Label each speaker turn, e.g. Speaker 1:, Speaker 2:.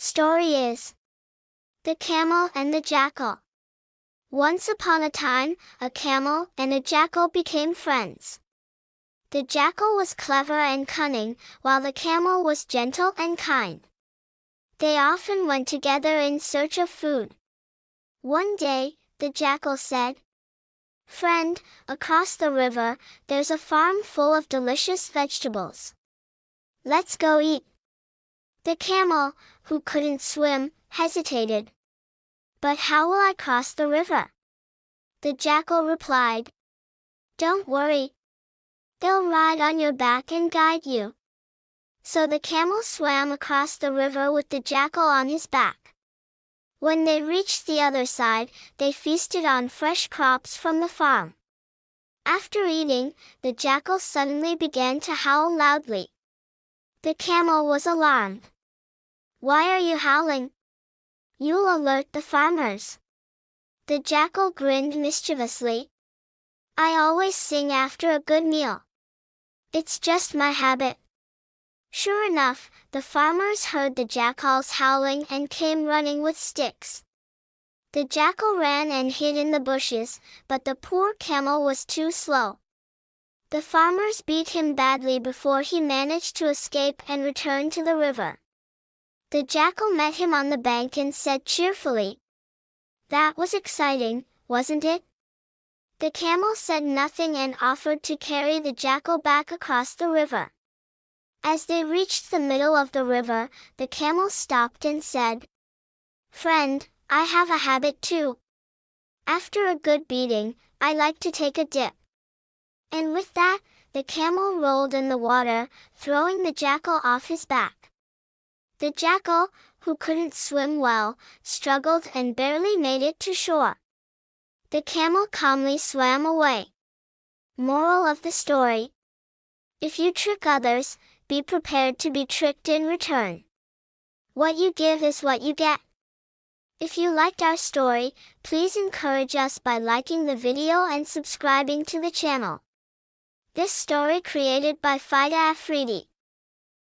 Speaker 1: Story is The Camel and the Jackal. Once upon a time, a camel and a jackal became friends. The jackal was clever and cunning, while the camel was gentle and kind. They often went together in search of food. One day, the jackal said, "Friend, across the river, there's a farm full of delicious vegetables. Let's go eat." The camel, who couldn't swim, hesitated. "But how will I cross the river?" The jackal replied, "Don't worry. They'll ride on your back and guide you." So the camel swam across the river with the jackal on his back. When they reached the other side, they feasted on fresh crops from the farm. After eating, the jackal suddenly began to howl loudly. The camel was alarmed. "Why are you howling? You'll alert the farmers." The jackal grinned mischievously. "I always sing after a good meal. It's just my habit." Sure enough, the farmers heard the jackal's howling and came running with sticks. The jackal ran and hid in the bushes, but the poor camel was too slow. The farmers beat him badly before he managed to escape and return to the river. The jackal met him on the bank and said cheerfully, "That was exciting, wasn't it?" The camel said nothing and offered to carry the jackal back across the river. As they reached the middle of the river, the camel stopped and said, "Friend, I have a habit too. After a good beating, I like to take a dip." And with that, the camel rolled in the water, throwing the jackal off his back. The jackal, who couldn't swim well, struggled and barely made it to shore. The camel calmly swam away. Moral of the story: if you trick others, be prepared to be tricked in return. What you give is what you get. If you liked our story, please encourage us by liking the video and subscribing to the channel. This story created by Fida Afridi.